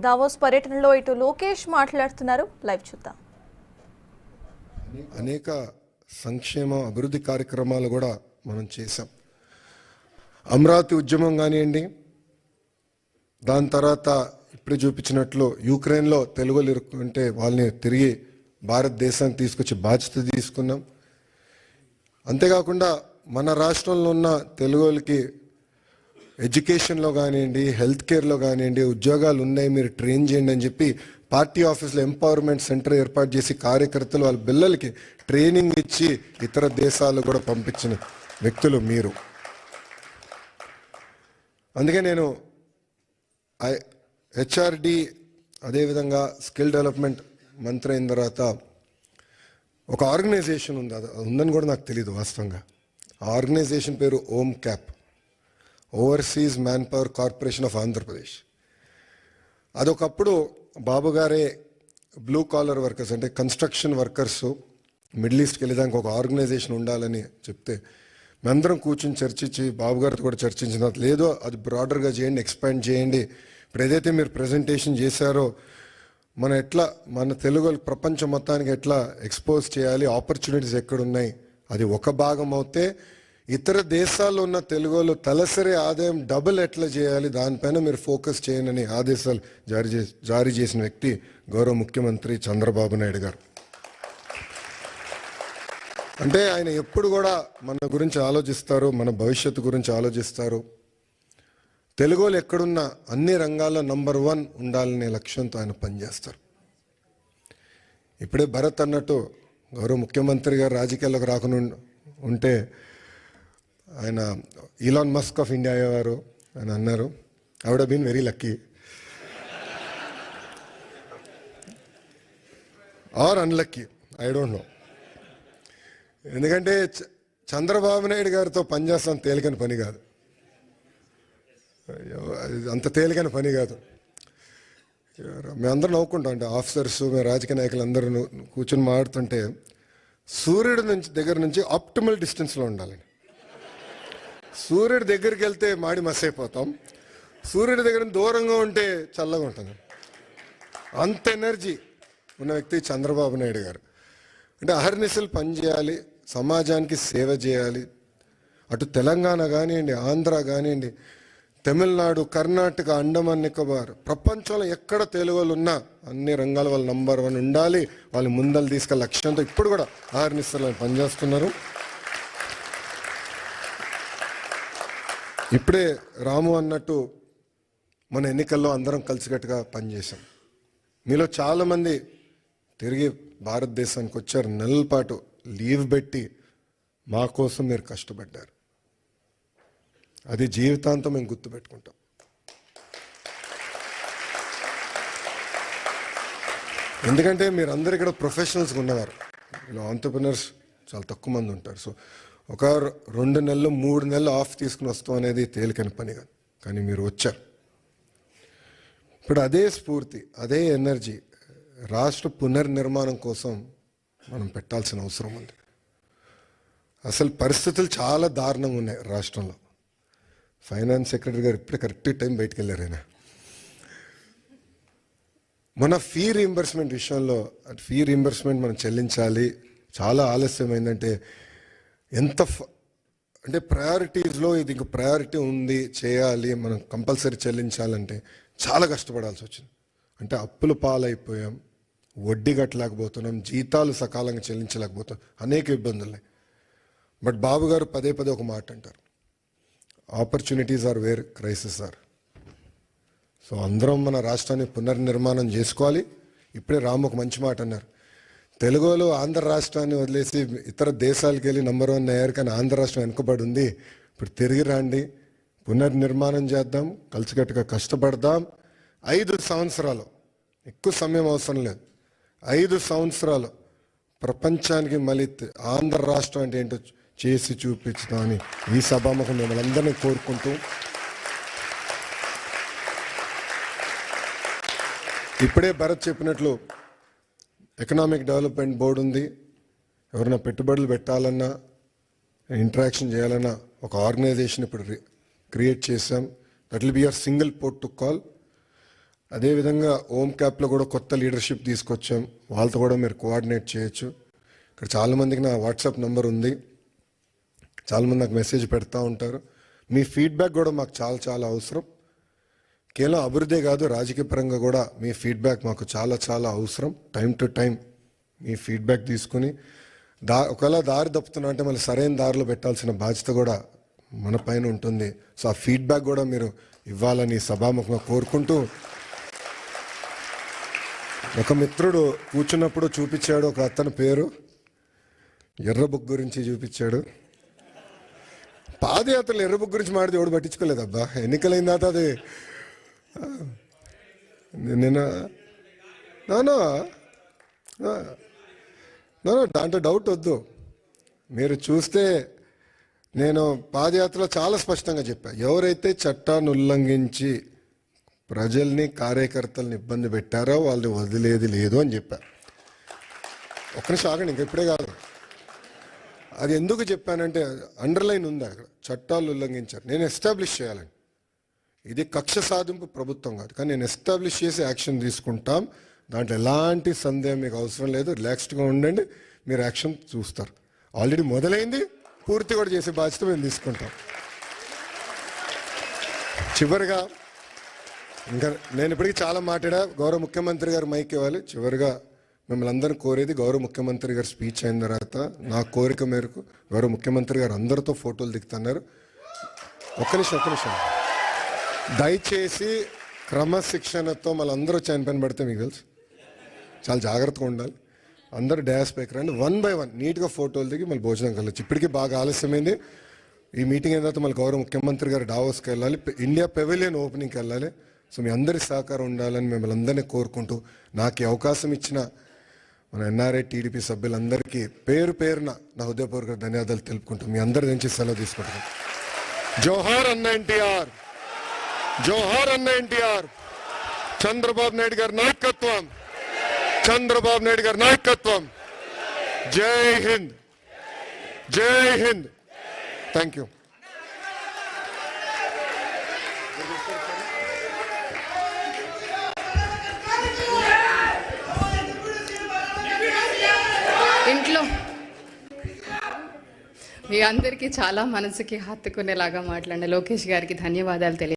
Davos పర్యటనలో ఇటు లోకేష్ మాట్లాడుతున్నారు. లైవ్ చూద్దాం. అనేక సంక్షేమ అభివృద్ధి కార్యక్రమాలు కూడా మనం చేశాం. అమరావతి ఉద్యమం కానివ్వండి, దాని తర్వాత ఇప్పుడు చూపించినట్లు యుక్రెయిన్లో తెలుగులు ఇరుక్కుంటే వాళ్ళని తిరిగి భారతదేశానికి తీసుకొచ్చి బాధ్యత తీసుకున్నాం. అంతేకాకుండా మన రాష్ట్రంలో ఉన్న తెలుగులకి ఎడ్యుకేషన్లో కానివ్వండి, హెల్త్ కేర్లో కానివ్వండి ఉద్యోగాలు ఉన్నాయి, మీరు ట్రైన్ చేయండి అని చెప్పి పార్టీ ఆఫీస్లో ఎంపవర్మెంట్ సెంటర్ ఏర్పాటు చేసి కార్యకర్తలు వాళ్ళ పిల్లలకి ట్రైనింగ్ ఇచ్చి ఇతర దేశాలు కూడా పంపించిన వ్యక్తులు మీరు. అందుకే నేను హెచ్ఆర్డి అదేవిధంగా స్కిల్ డెవలప్మెంట్ మంత్రి అయిన తర్వాత ఒక ఆర్గనైజేషన్ ఉంది, అది ఉందని కూడా నాకు తెలియదు వాస్తవంగా. ఆ ఆర్గనైజేషన్ పేరు OMCAP, overseas manpower corporation of Andhra Pradesh. అదొకప్పుడు బాబు గారే బ్లూ కాలర్ వర్కర్స్ అంటే కన్స్ట్రక్షన్ వర్కర్స్ మిడిల్ ఈస్ట్కి వెళ్ళేదానికి ఒక ఆర్గనైజేషన్ ఉండాలని చెప్తే మేమందరం కూర్చొని చర్చించి బాబు గారితో కూడా చర్చించిన లేదో అది బ్రాడర్గా చేయండి, ఎక్స్పాండ్ చేయండి. ఇప్పుడు ఏదైతే మీరు ప్రజెంటేషన్ చేశారో మన తెలుగు ప్రపంచం మొత్తానికి ఎట్లా ఎక్స్పోజ్ చేయాలి, ఆపర్చునిటీస్ ఎక్కడున్నాయి, అది ఒక భాగం అవుతే ఇతర దేశాల్లో ఉన్న తెలుగులో తలసరి ఆదాయం డబుల్ ఎట్లా చేయాలి దానిపైన మీరు ఫోకస్ చేయనని ఆదేశాలు జారీ చేసిన వ్యక్తి గౌరవ ముఖ్యమంత్రి చంద్రబాబు నాయుడు గారు. అంటే ఆయన ఎప్పుడు కూడా మన గురించి ఆలోచిస్తారు, మన భవిష్యత్తు గురించి ఆలోచిస్తారు. తెలుగులో ఎక్కడున్నా అన్ని రంగాల్లో నంబర్ 1 ఉండాలనే లక్ష్యంతో ఆయన పనిచేస్తారు. ఇప్పుడే భరత్ అన్నట్టు గౌరవ ముఖ్యమంత్రి గారు రాజకీయాల్లోకి రాకుండా ఉంటే ఆయన ఈలాన్ మస్క్ ఆఫ్ ఇండియా అయ్యేవారు అని అన్నారు. I would have been very lucky or unlucky, I don't know. ఎందుకంటే చంద్రబాబు నాయుడు గారితో పనిచేస్తాం తేలికని పని కాదు, అంత తేలికైన పని కాదు. మేమందరం నవ్వుకుంటాం, అంటే ఆఫీసర్స్ మేము రాజకీయ నాయకులు అందరూ కూర్చొని మాట్లాడుతుంటే సూర్యుడి దగ్గర నుంచి ఆప్టిమల్ డిస్టెన్స్లో ఉండాలి. సూర్యుడి దగ్గరికి వెళ్తే మాడి మసైపోతాం, సూర్యుడి దగ్గర దూరంగా ఉంటే చల్లగా ఉంటుంది. అంత ఎనర్జీ ఉన్న వ్యక్తి చంద్రబాబు నాయుడు గారు. అంటే అహర్నిశలు పనిచేయాలి, సమాజానికి సేవ చేయాలి. అటు తెలంగాణ కానివ్వండి, ఆంధ్ర కానివ్వండి, తమిళనాడు, కర్ణాటక, అండమాన్ నికోబార్, ప్రపంచంలో ఎక్కడ తెలుగు వాళ్ళు ఉన్నా అన్ని రంగాల వాళ్ళు నంబర్ 1 ఉండాలి, వాళ్ళు ముందలు తీసుకెళ్ళే లక్ష్యంతో ఇప్పుడు కూడా అహర్నిశలు పనిచేస్తున్నారు. ఇప్పుడే రాము అన్నట్టు మన ఎన్నికల్లో అందరం కలిసికట్టుగా పనిచేశాం. మీలో చాలామంది తిరిగి భారతదేశానికి వచ్చారు, నెలల పాటు లీవ్ పెట్టి మా కోసం మీరు కష్టపడ్డారు. అది జీవితాంతం మేము గుర్తుపెట్టుకుంటాం. ఎందుకంటే మీరు అందరు ఇక్కడ ప్రొఫెషనల్స్గా ఉన్నవారు, ఇలా ఆంటర్ప్రినర్స్ చాలా తక్కువ మంది ఉంటారు. సో ఒక 2 నెలలు 3 నెలలు ఆఫ్ తీసుకుని వస్తాం అనేది తేలికని పని కాదు, కానీ మీరు వచ్చారు. ఇప్పుడు అదే స్ఫూర్తి, అదే ఎనర్జీ రాష్ట్ర పునర్నిర్మాణం కోసం మనం పెట్టాల్సిన అవసరం ఉంది. అసలు పరిస్థితులు చాలా దారుణంగా ఉన్నాయి రాష్ట్రంలో. ఫైనాన్స్ సెక్రటరీ గారు ఇప్పుడే కరెక్ట్ టైం బయటకు వెళ్ళారు. ఆయన మన ఫీ రీయింబర్స్మెంట్ విషయంలో, ఫీ రీయింబర్స్మెంట్ మనం చెల్లించాలి, చాలా ఆలస్యమైందంటే అంటే ప్రయారిటీస్లో ఇది ఇంక ప్రయారిటీ ఉంది, చేయాలి, మనం కంపల్సరీ చెల్లించాలంటే చాలా కష్టపడాల్సి వచ్చింది. అంటే అప్పులు పాలైపోయాం, వడ్డీ కట్టలేకపోతున్నాం, జీతాలు సకాలంగా చెల్లించలేకపోతున్నాం, అనేక ఇబ్బందులు. బట్ బాబు గారు పదే ఒక మాట అంటారు, opportunities are where crisis are. So అందరం మన రాష్ట్రాన్ని పునర్నిర్మాణం చేసుకోవాలి. ఇప్పుడే రాము ఒక మంచి మాట అన్నారు, తెలుగులో ఆంధ్ర రాష్ట్రాన్ని వదిలేసి ఇతర దేశాలకు వెళ్ళి నంబర్ 1 అయ్యారు, కానీ ఆంధ్ర రాష్ట్రం వెనుకబడి ఉంది. ఇప్పుడు తిరిగి రండి, పునర్నిర్మాణం చేద్దాం, కలిసికట్టుగా కష్టపడదాం. 5 సంవత్సరాలు, ఎక్కువ సమయం అవసరం లేదు, 5 సంవత్సరాలు ప్రపంచానికి మళ్ళీ ఆంధ్ర రాష్ట్రం అంటే ఏంటో చేసి చూపించుదామని ఈ సభాముఖం మిమ్మల్ని అందరినీ కోరుకుంటూ, ఇప్పుడే భరత్ చెప్పినట్లు ఎకనామిక్ డెవలప్మెంట్ బోర్డు ఉంది. ఎవరైనా పెట్టుబడులు పెట్టాలన్నా, ఇంటరాక్షన్ చేయాలన్నా ఒక ఆర్గనైజేషన్ ఇప్పుడు క్రియేట్ చేసాం. That will be your single port to call. అదేవిధంగా ఓమ్ క్యాప్లో కూడా కొత్త లీడర్షిప్ తీసుకొచ్చాం, వాళ్ళతో కూడా మీరు కోఆర్డినేట్ చేయొచ్చు. ఇక్కడ చాలామందికి నా వాట్సాప్ నంబర్ ఉంది, చాలామంది నాకు మెసేజ్ పెడతా ఉంటారు. మీ ఫీడ్బ్యాక్ కూడా మాకు చాలా చాలా అవసరం. కేవలం అభివృద్ధి కాదు, రాజకీయ పరంగా కూడా మీ ఫీడ్బ్యాక్ మాకు చాలా చాలా అవసరం. Time to time me feedback తీసుకుని ఒకవేళ దారి తప్పుతున్నా అంటే మళ్ళీ సరైన దారిలో పెట్టాల్సిన బాధ్యత కూడా మన పైన ఉంటుంది. సో ఆ ఫీడ్బ్యాక్ కూడా మీరు ఇవ్వాలని సభాముఖంగా కోరుకుంటూ, ఒక మిత్రుడు కూర్చున్నప్పుడు చూపించాడు, ఒక అతని పేరు ఎర్ర బుక్ గురించి చూపించాడు. పాదయాత్రలు ఎర్ర బుక్ గురించి మాడితే ఎవడు పట్టించుకోలేదు అబ్బా. ఎన్నికలైన తర్వాత అది నిన్న దాంట్లో డౌట్ వద్దు. మీరు చూస్తే నేను పాదయాత్రలో చాలా స్పష్టంగా చెప్పాను, ఎవరైతే చట్టాన్ని ఉల్లంఘించి ప్రజల్ని కార్యకర్తల్ని ఇబ్బంది పెట్టారో వాళ్ళని వదిలేది లేదు అని చెప్పారు. ఒక్క నిమిషం ఆగండి, ఇంక ఇప్పుడే కాదు. అది ఎందుకు చెప్పానంటే అండర్లైన్ ఉంది అక్కడ, చట్టాలు ఉల్లంఘించారు, నేను ఎస్టాబ్లిష్ చేయాలని. ఇది కక్ష సాధింపు ప్రభుత్వం కాదు, కానీ నేను ఎస్టాబ్లిష్ చేసి యాక్షన్ తీసుకుంటాం. దాంట్లో ఎలాంటి సందేహం మీకు అవసరం లేదు. రిలాక్స్డ్గా ఉండండి, మీరు యాక్షన్ చూస్తారు. ఆల్రెడీ మొదలైంది, పూర్తి కూడా చేసే బాధ్యత మేము తీసుకుంటాం. చివరిగా ఇంకా నేను ఇప్పటికీ చాలా మాట్లాడా, గౌరవ ముఖ్యమంత్రి గారు మైక్ ఇవ్వాలి. చివరిగా మిమ్మల్ని అందరిని కోరేది, గౌరవ ముఖ్యమంత్రి గారు స్పీచ్ అయిన తర్వాత నా కోరిక మేరకు గౌరవ ముఖ్యమంత్రి గారు అందరితో ఫోటోలు దిగుతున్నారు. ఒక్క నిమిషం దయచేసి క్రమశిక్షణతో మళ్ళీ అందరూ చనిపోయిన పడితే మీకు తెలుసు, చాలా జాగ్రత్తగా ఉండాలి. అందరూ డ్యాష్ పైకి రండి, 1 by 1 నీట్గా ఫోటోలు దిగి మళ్ళీ భోజనం కలవచ్చు. ఇప్పటికీ బాగా ఆలస్యమైంది. ఈ మీటింగ్ అయిన తర్వాత మళ్ళీ గౌరవ ముఖ్యమంత్రి గారు డావోస్కి వెళ్ళాలి, ఇండియా పెవిలియన్ ఓపెనింగ్కి వెళ్ళాలి. సో మీ అందరి సహకారం ఉండాలని మిమ్మల్ని అందరినీ కోరుకుంటూ, నాకు ఈ అవకాశం ఇచ్చిన మన ఎన్ఆర్ఐ టీడీపీ సభ్యులందరికీ పేరు పేరున నా హృదయపూర్వక ధన్యవాదాలు తెలుపుకుంటూ మీ అందరి నుంచి సెలవు తీసుకుంటున్నాను. జోహార్ అన్న ఎన్టీఆర్, జోహార్ అన్న ఎన్టీఆర్. చంద్రబాబు నాయుడు గారి నాయకత్వం, చంద్రబాబు నాయుడు గారి నాయకత్వం. జై హింద్, జై హింద్. Thank you. ఇంట్లో మీ అందరికీ చాలా మనసుకి హత్తుకునేలాగా మాట్లాడిన లోకేష్ గారికి ధన్యవాదాలు తెలియ